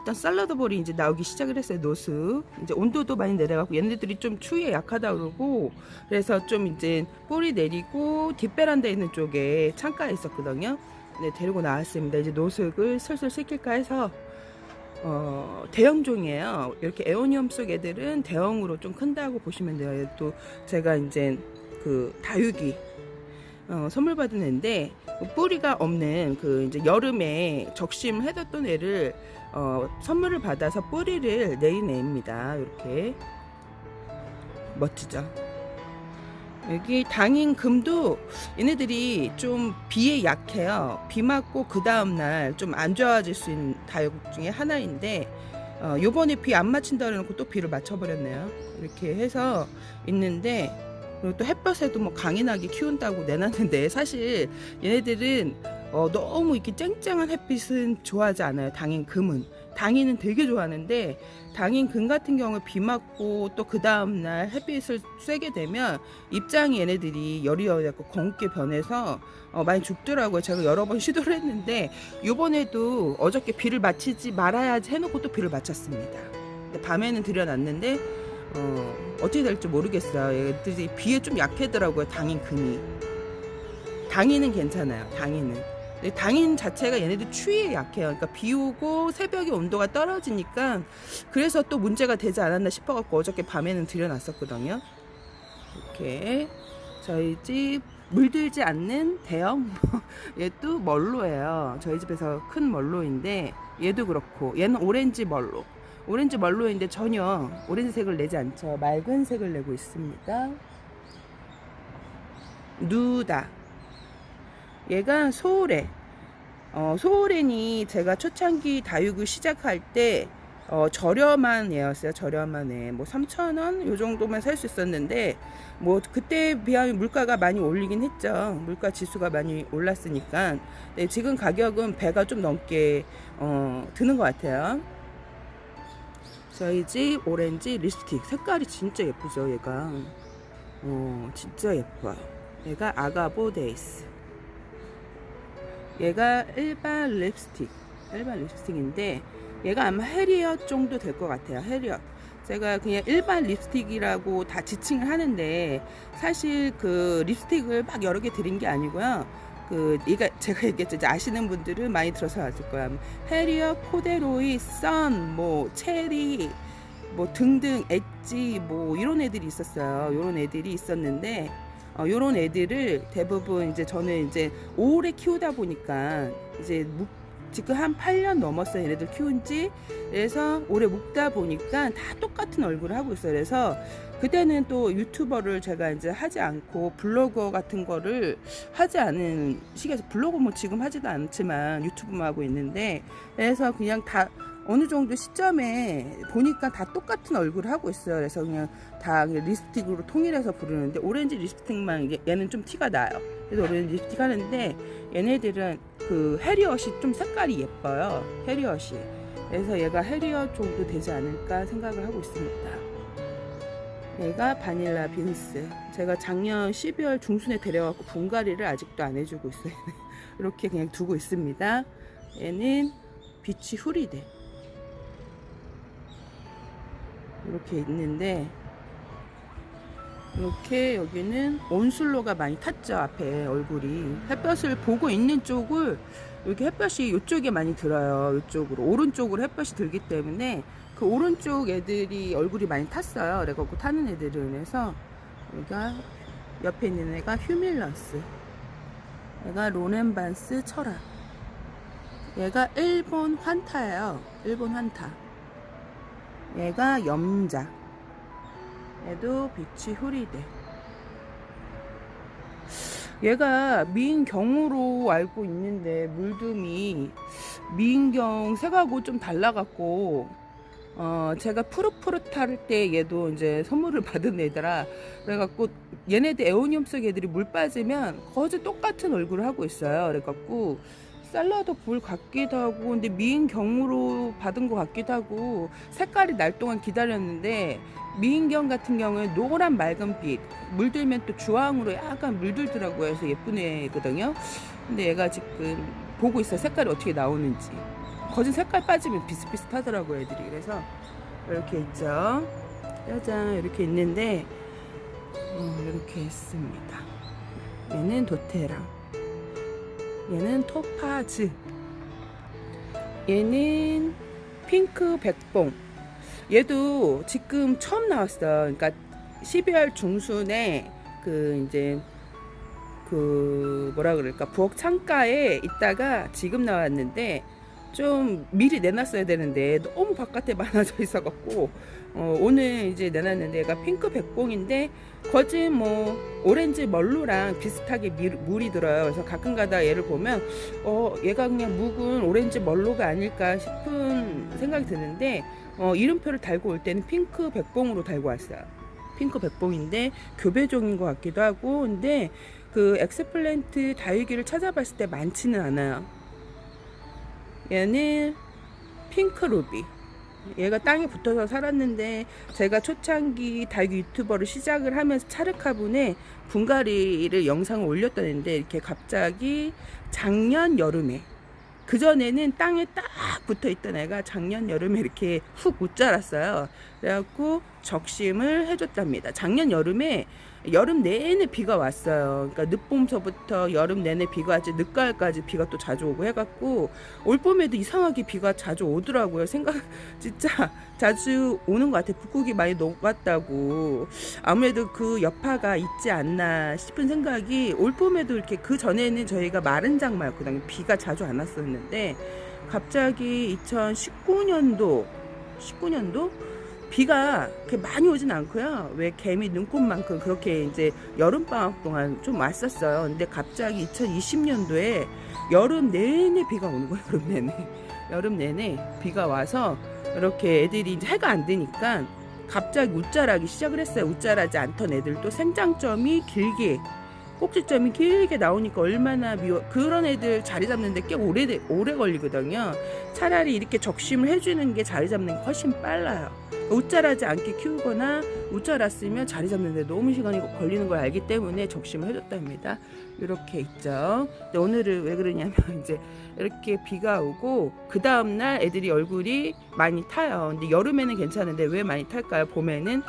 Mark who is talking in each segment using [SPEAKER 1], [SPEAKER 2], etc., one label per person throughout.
[SPEAKER 1] 있던 샐러드볼이 이제 나오기 시작을 했어요. 노스. 이제 온도도 많이 내려가고 얘네들이 좀 추위에 약하다 그러고 그래서 좀 이제 뿌리 내리고 뒷베란다에 있는 쪽에 창가에 있었거든요. 네, 데리고 나왔습니다. 이제 노숙을 슬슬 시킬까 해서 대형종이에요. 이렇게 에오니엄 속 애들은 대형으로 좀 큰다고 보시면 돼요. 또 제가 이제 그 다육이 선물 받은 애인데 뿌리가 없는 그 이제 여름에 적심해뒀던 애를 선물을 받아서 뿌리를 내린 애입니다. 이렇게 멋지죠. 여기 당인금도 얘네들이 좀 비에 약해요. 비 맞고 그 다음날 좀 안 좋아질 수 있는 다육 중에 하나인데 요번에 비 안 맞힌다 그래놓고 또 비를 맞춰버렸네요. 이렇게 해서 있는데 그리고 또 햇볕에도 뭐 강인하게 키운다고 내놨는데 사실 얘네들은 너무 이렇게 쨍쨍한 햇빛은 좋아하지 않아요. 당인은 되게 좋아하는데 당인금 같은 경우에 비 맞고 또 그 다음날 햇빛을 쐬게 되면 입장이 얘네들이 열이 열고 검게 변해서 많이 죽더라고요. 제가 여러 번 시도를 했는데 요번에도 어저께 비를 맞히지 말아야지 해놓고 또 비를 맞췄습니다. 밤에는 들여놨는데 어떻게 될지 모르겠어요. 얘들이 비에 좀 약하더라고요. 당인금이. 당인은 괜찮아요. 당인 자체가 얘네들 추위에 약해요. 그러니까 비 오고 새벽에 온도가 떨어지니까 그래서 또 문제가 되지 않았나 싶어갖고 어저께 밤에는 들여놨었거든요. 이렇게 저희 집 물들지 않는 대형 얘도 멀로예요. 저희 집에서 큰 멀로인데 얘도 그렇고 얘는 오렌지 멀로인데 전혀 오렌지색을 내지 않죠. 맑은 색을 내고 있습니다. 누다. 얘가 소오레. 소오렌이 제가 초창기 다육을 시작할 때 저렴한 애였어요. 저렴한 애. 뭐 3,000원 요 정도만 살 수 있었는데 뭐 그때에 비하면 물가가 많이 올리긴 했죠. 물가 지수가 많이 올랐으니까. 네, 지금 가격은 배가 좀 넘게 드는 것 같아요. 저희 집 오렌지 립스틱 색깔이 진짜 예쁘죠. 얘가 진짜 예뻐요. 얘가 아가보 데이스. 얘가 일반 립스틱인데 얘가 아마 해리엇 정도 될 것 같아요. 해리엇. 제가 그냥 일반 립스틱이라고 다 지칭을 하는데 사실 그 립스틱을 막 여러 개 드린 게 아니고요. 얘가 제가 얘기했죠. 이제 아시는 분들은 많이 들어서 아실 거야. 해리엇, 코데로이, 선, 뭐 체리, 뭐 등등 엣지 뭐 이런 애들이 있었어요. 이런 애들이 있었는데 요런 애들을 대부분 이제 저는 이제 오래 키우다 보니까 이제 지금 한 8년 넘었어요. 얘네들 키운지. 그래서 오래 묵다 보니까 다 똑같은 얼굴을 하고 있어요. 그래서 그때는 또 유튜버를 제가 이제 하지 않고 블로거 같은 거를 하지 않은 시기에서 블로거 뭐 지금 하지도 않지만 유튜브만 하고 있는데 그래서 그냥 다 어느 정도 시점에 보니까 다 똑같은 얼굴을 하고 있어요. 그래서 그냥 다 립스틱으로 통일해서 부르는데 오렌지 립스틱만 얘는 좀 티가 나요. 그래서 오렌지 립스틱 하는데 얘네들은 그 해리엇이 좀 색깔이 예뻐요. 해리엇이. 그래서 얘가 해리엇 정도 되지 않을까 생각을 하고 있습니다. 얘가 바닐라 빈스. 제가 작년 12월 중순에 데려갖고 분갈이를 아직도 안 해주고 있어요. 이렇게 그냥 두고 있습니다. 얘는 비치 후리데. 이렇게 있는데 이렇게 여기는 온슬로가 많이 탔죠. 앞에 얼굴이 햇볕을 보고 있는 쪽을 이렇게 햇볕이 이쪽에 많이 들어요. 이쪽으로 오른쪽으로 햇볕이 들기 때문에 그 오른쪽 애들이 얼굴이 많이 탔어요. 그래갖고 타는 애들은. 해서 여기가 옆에 있는 애가 휴밀러스, 얘가 로넨반스 철학, 얘가 일본 환타예요. 일본 환타. 얘가 염자. 얘도 비치 후리데. 얘가 미인경으로 알고 있는데 물듬이 미인경 색하고 좀 달라갖고 제가 푸릇푸릇 할 때 얘도 이제 선물을 받은 애더라. 그래갖고 얘네들 에오니엄 속 애들이 물 빠지면 거의 똑같은 얼굴을 하고 있어요. 그래갖고 샐러드 볼 같기도 하고 근데 미인경으로 받은 것 같기도 하고 색깔이 날 동안 기다렸는데 미인경 같은 경우는 노란 맑은 빛 물들면 또 주황으로 약간 물들더라고요. 그래서 예쁜 애거든요. 근데 얘가 지금 보고 있어요. 색깔이 어떻게 나오는지. 거진 색깔 빠지면 비슷비슷하더라고요, 애들이. 그래서 이렇게 있죠. 짜잔, 이렇게 있는데 이렇게 있습니다. 얘는 도테라, 얘는 토파즈, 얘는 핑크 백봉. 얘도 지금 처음 나왔어요. 그러니까 12월 중순에 이제 뭐라 그럴까, 부엌 창가에 있다가 지금 나왔는데, 좀 미리 내놨어야 되는데 너무 바깥에 많아져 있어갖고 오늘 이제 내놨는데, 얘가 핑크 백봉인데 거진 뭐 오렌지 멀로랑 비슷하게 물이 들어요. 그래서 가끔가다 얘를 보면 얘가 그냥 묵은 오렌지 멀로가 아닐까 싶은 생각이 드는데, 이름표를 달고 올 때는 핑크 백봉으로 달고 왔어요. 핑크 백봉인데 교배종인 것 같기도 하고. 근데 그 엑스플랜트 다육이를 찾아봤을 때 많지는 않아요. 얘는 핑크 루비. 얘가 땅에 붙어서 살았는데, 제가 초창기 다육이 유튜버를 시작을 하면서 차르카분에 분갈이를 영상을 올렸다는데, 이렇게 갑자기 작년 여름에, 그전에는 땅에 딱 붙어 있던 애가 작년 여름에 이렇게 훅 못 자랐어요. 그래갖고 적심을 해줬답니다. 작년 여름에 여름 내내 비가 왔어요. 그러니까 늦봄서부터 여름 내내 비가 왔지, 늦가을까지 비가 또 자주 오고 해갖고 올봄에도 이상하게 비가 자주 오더라고요. 진짜 자주 오는 것 같아요. 북극이 많이 녹았다고. 아무래도 그 여파가 있지 않나 싶은 생각이, 올봄에도 이렇게, 그 전에는 저희가 마른 장마였거든요. 비가 자주 안 왔었는데 갑자기 2019년도 비가 그렇게 많이 오진 않고요. 왜 개미 눈곱만큼 그렇게 이제 여름방학 동안 좀 왔었어요. 근데 갑자기 2020년도에 여름 내내 비가 오는 거예요. 여름 내내 비가 와서 이렇게 애들이 이제 해가 안 되니까 갑자기 웃자라기 시작을 했어요. 웃자라지 않던 애들도 생장점이 길게, 꼭지점이 길게 나오니까 얼마나 그런 애들 자리 잡는데 꽤 오래 걸리거든요. 차라리 이렇게 적심을 해주는 게 자리 잡는 게 훨씬 빨라요. 웃자라지 않게 키우거나 웃자랐으면 자리 잡는데 너무 시간이 걸리는 걸 알기 때문에 적심을 해줬답니다. 이렇게 있죠. 근데 오늘은 왜 그러냐면, 이제 이렇게 비가 오고 그 다음날 애들이 얼굴이 많이 타요. 근데 여름에는 괜찮은데 왜 많이 탈까요? 봄에는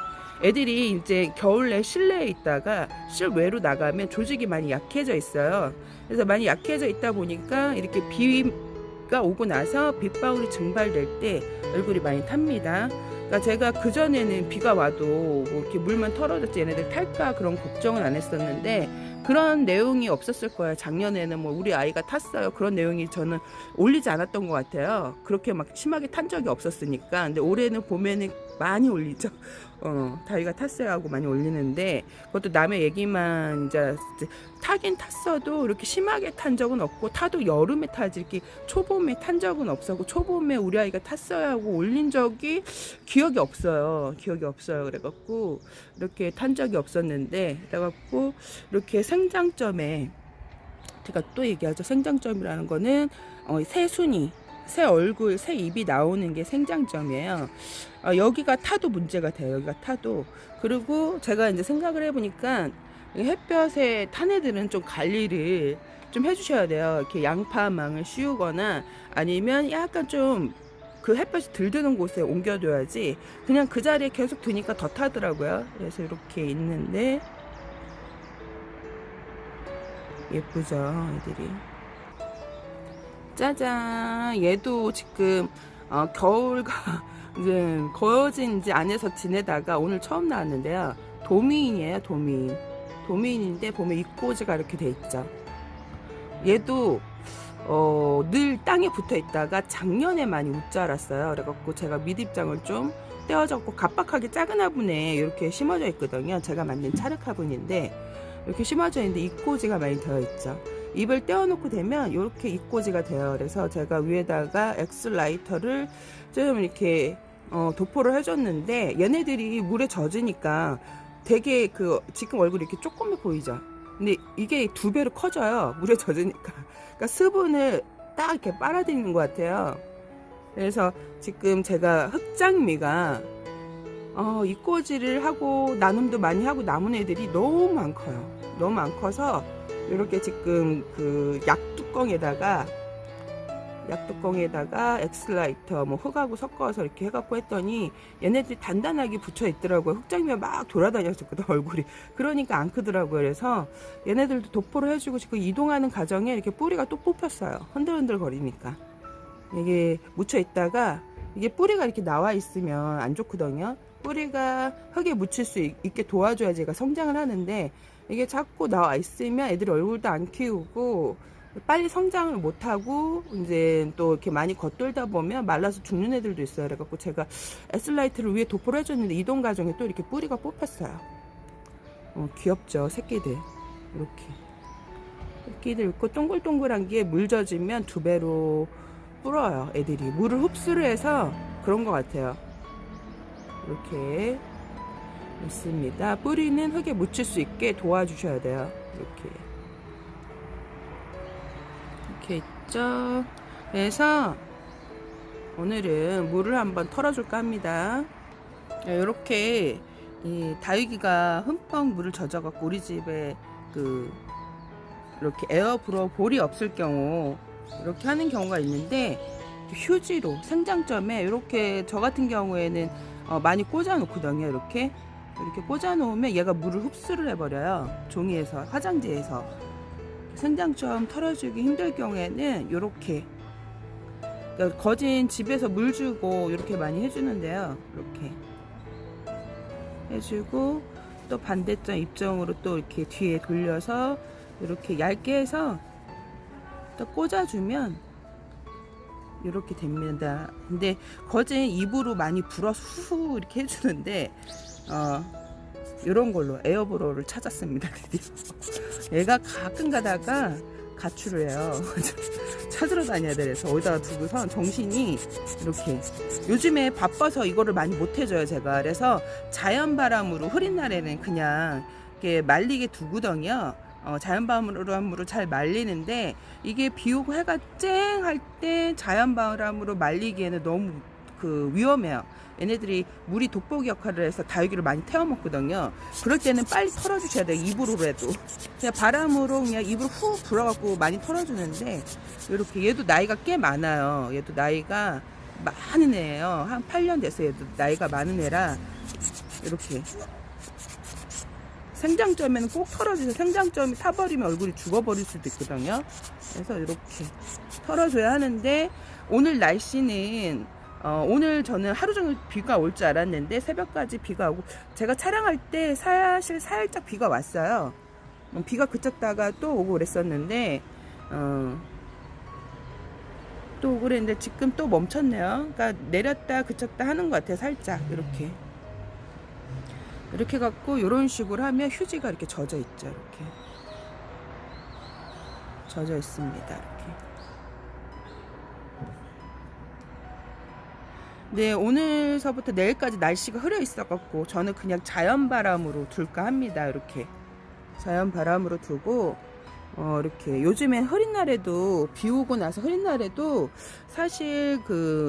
[SPEAKER 1] 애들이 이제 겨울에 실내에 있다가 실외로 나가면 조직이 많이 약해져 있어요. 그래서 많이 약해져 있다 보니까 이렇게 비가 오고 나서 빗방울이 증발될 때 얼굴이 많이 탑니다. 그러니까 제가 그전에는 비가 와도 뭐 이렇게 물만 털어졌지 얘네들 탈까 그런 걱정은 안 했었는데, 그런 내용이 없었을 거예요. 작년에는 뭐 우리 아이가 탔어요, 그런 내용이 저는 올리지 않았던 것 같아요. 그렇게 막 심하게 탄 적이 없었으니까. 근데 올해는 봄에는 많이 올리죠. 다이가 탔어요 하고 많이 올리는데, 그것도 남의 얘기만 이제 타긴 탔어도 이렇게 심하게 탄 적은 없고, 타도 여름에 타지 이렇게 초봄에 탄 적은 없었고, 초봄에 우리 아이가 탔어요 하고 올린 적이 기억이 없어요. 그래갖고 이렇게 탄 적이 없었는데, 그래갖고 이렇게 생장점에, 제가 또 얘기하죠. 생장점이라는 거는 새순이, 새 얼굴, 새 입이 나오는 게 생장점이에요. 여기가 타도 문제가 돼요. 여기가 타도. 그리고 제가 이제 생각을 해보니까 햇볕에 탄 애들은 좀 관리를 좀 해주셔야 돼요. 이렇게 양파망을 씌우거나 아니면 약간 좀 그 햇볕이 덜 드는 곳에 옮겨둬야지, 그냥 그 자리에 계속 두니까 더 타더라고요. 그래서 이렇게 있는데 예쁘죠, 애들이. 짜잔, 얘도 지금 겨울과 이제 거진 이제 안에서 지내다가 오늘 처음 나왔는데요. 도미인이에요. 도미인인데 보면 입꼬지가 이렇게 돼 있죠. 얘도 늘 땅에 붙어 있다가 작년에 많이 웃자랐어요. 그래갖고 제가 밑입장을 좀 떼어졌고, 갑박하게 작은 화분에 이렇게 심어져 있거든요. 제가 만든 차르카 분인데 이렇게 심어져 있는데 입꼬지가 많이 되어 있죠. 잎을 떼어놓고 되면 이렇게 입꼬지가 돼요. 그래서 제가 위에다가 엑스라이터를 좀 이렇게 도포를 해줬는데, 얘네들이 물에 젖으니까 되게 지금 얼굴이 이렇게 조그매 보이죠. 근데 이게 2배로 커져요, 물에 젖으니까. 그러니까 수분을 딱 이렇게 빨아들이는 것 같아요. 그래서 지금 제가 흑장미가 입꼬지를 하고 나눔도 많이 하고 남은 애들이 너무 많고요. 너무 많고서 이렇게 지금 그 약뚜껑에다가 약뚜껑에다가 엑스라이터 뭐 흙하고 섞어서 이렇게 해갖고 했더니 얘네들이 단단하게 붙여 있더라고요. 흙장면 막 돌아다녔었거든 얼굴이. 그러니까 안 크더라고요. 그래서 얘네들도 도포를 해주고 지금 이동하는 과정에 이렇게 뿌리가 또 뽑혔어요. 흔들흔들 거리니까. 이게 묻혀 있다가 이게 뿌리가 이렇게 나와 있으면 안 좋거든요. 뿌리가 흙에 묻힐 수 있게 도와줘야지 얘가 성장을 하는데, 이게 자꾸 나와 있으면 애들이 얼굴도 안 키우고 빨리 성장을 못하고 이제 또 이렇게 많이 겉돌다 보면 말라서 죽는 애들도 있어요. 그래갖고 제가 S라이트를 위에 도포를 해줬는데 이동 과정에 또 이렇게 뿌리가 뽑혔어요. 귀엽죠, 새끼들. 이렇게 새끼들 있고 동글동글한 게 물 젖으면 2배로 불어요. 애들이 물을 흡수를 해서 그런 것 같아요. 이렇게 있습니다. 뿌리는 흙에 묻힐 수 있게 도와주셔야 돼요. 이렇게 있죠. 그래서 오늘은 물을 한번 털어줄까 합니다. 이렇게 이 다육이가 흠뻑 물을 젖어갖고 우리 집에 이렇게 에어브로 볼이 없을 경우 이렇게 하는 경우가 있는데, 휴지로 생장점에 이렇게 저 같은 경우에는 많이 꽂아 놓거든요. 이렇게 꽂아 놓으면 얘가 물을 흡수를 해버려요. 종이에서, 화장지에서. 생장점 털어주기 힘들 경우에는 이렇게, 그러니까 거진 집에서 물 주고 이렇게 많이 해주는데요. 이렇게 해주고 또 반대쪽 입장으로 또 이렇게 뒤에 돌려서 이렇게 얇게 해서 또 꽂아주면 이렇게 됩니다. 근데 거진 입으로 많이 불어서 후후 이렇게 해주는데 이런 걸로 에어브로를 찾았습니다. 드디어. 얘가 가끔 가다가 가출을 해요. 찾으러 다녀야 돼서 어디다가 두고선 정신이 이렇게, 요즘에 바빠서 이거를 많이 못 해줘요 제가. 그래서 자연바람으로 흐린 날에는 그냥 이렇게 말리게 두거든요. 자연바람으로 잘 말리는데, 이게 비 오고 해가 쨍할 때 자연바람으로 말리기에는 너무 위험해요. 얘네들이 물이 돋보기 역할을 해서 다육이를 많이 태워먹거든요. 그럴 때는 빨리 털어주셔야 돼요. 입으로라도. 그냥 바람으로 그냥 입으로 후 불어갖고 많이 털어주는데, 이렇게 얘도 나이가 꽤 많아요. 얘도 나이가 많은 애예요. 한 8년 됐어요. 얘도 나이가 많은 애라 이렇게 생장점에는 꼭 털어주세요. 생장점이 타버리면 얼굴이 죽어버릴 수도 있거든요. 그래서 이렇게 털어줘야 하는데, 오늘 날씨는 오늘 저는 하루 종일 비가 올 줄 알았는데 새벽까지 비가 오고, 제가 촬영할 때 사실 살짝 비가 왔어요. 비가 그쳤다가 또 오고 그랬었는데 또 오고 그랬는데 지금 또 멈췄네요. 그러니까 내렸다 그쳤다 하는 것 같아요. 살짝 이렇게 갖고 이런 식으로 하면 휴지가 이렇게 젖어 있죠. 이렇게 젖어 있습니다. 이렇게. 네, 오늘서부터 내일까지 날씨가 흐려 있어갖고 저는 그냥 자연바람으로 둘까 합니다. 이렇게 자연바람으로 두고 이렇게 요즘엔 흐린 날에도, 비 오고 나서 흐린 날에도 사실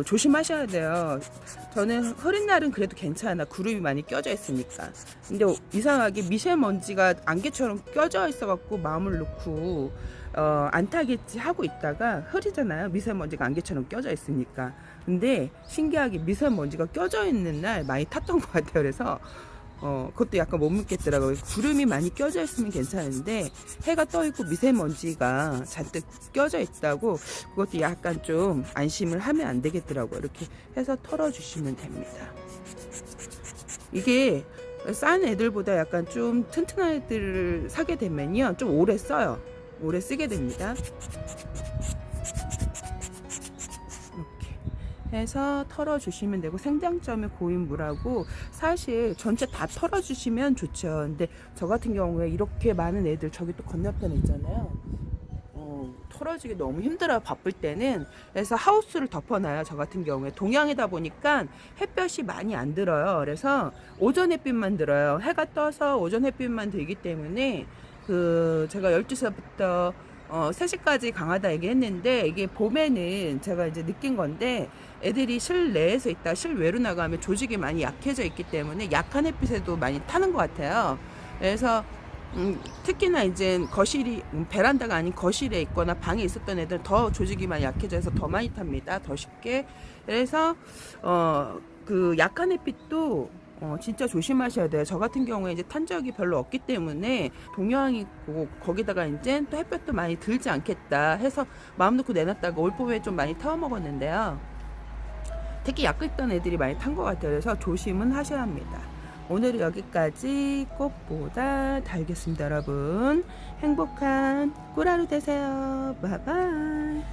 [SPEAKER 1] 조심하셔야 돼요. 저는 흐린 날은 그래도 괜찮아. 구름이 많이 껴져 있으니까. 근데 이상하게 미세먼지가 안개처럼 껴져 있어갖고 마음을 놓고 안 타겠지 하고 있다가 흐리잖아요. 미세먼지가 안개처럼 껴져 있으니까. 근데 신기하게 미세먼지가 껴져 있는 날 많이 탔던 것 같아요. 그래서 그것도 약간 못 믿겠더라고요. 구름이 많이 껴져 있으면 괜찮은데 해가 떠 있고 미세먼지가 잔뜩 껴져 있다고, 그것도 약간 좀 안심을 하면 안 되겠더라고요. 이렇게 해서 털어주시면 됩니다. 이게 싼 애들보다 약간 좀 튼튼한 애들을 사게 되면요, 좀 오래 써요. 오래 쓰게 됩니다. 해서 털어주시면 되고, 생장점에 고인 물하고 사실 전체 다 털어주시면 좋죠. 근데 저 같은 경우에 이렇게 많은 애들, 저기 또 건너편에 있잖아요. 털어주기 너무 힘들어요, 바쁠 때는. 그래서 하우스를 덮어놔요. 저 같은 경우에 동양이다 보니까 햇볕이 많이 안 들어요. 그래서 오전 햇빛만 들어요. 해가 떠서 오전 햇빛만 들기 때문에 제가 12시부터 3시까지 강하다 얘기했는데, 이게 봄에는 제가 이제 느낀 건데, 애들이 실내에서 있다 실외로 나가면 조직이 많이 약해져 있기 때문에 약한 햇빛에도 많이 타는 것 같아요. 그래서 특히나 이제 거실이 베란다가 아닌 거실에 있거나 방에 있었던 애들은 더 조직이 많이 약해져서 더 많이 탑니다. 더 쉽게. 그래서 그 약한 햇빛도 진짜 조심하셔야 돼요. 저 같은 경우에 이제 탄 적이 별로 없기 때문에 동양이고 거기다가 이제 또 햇볕도 많이 들지 않겠다 해서 마음 놓고 내놨다가 올 봄에 좀 많이 태워 먹었는데요. 특히 약했던 애들이 많이 탄 것 같아요. 그래서 조심은 하셔야 합니다. 오늘은 여기까지. 꽃보다 달겠습니다, 여러분. 행복한 꿀하루 되세요. 바이바이.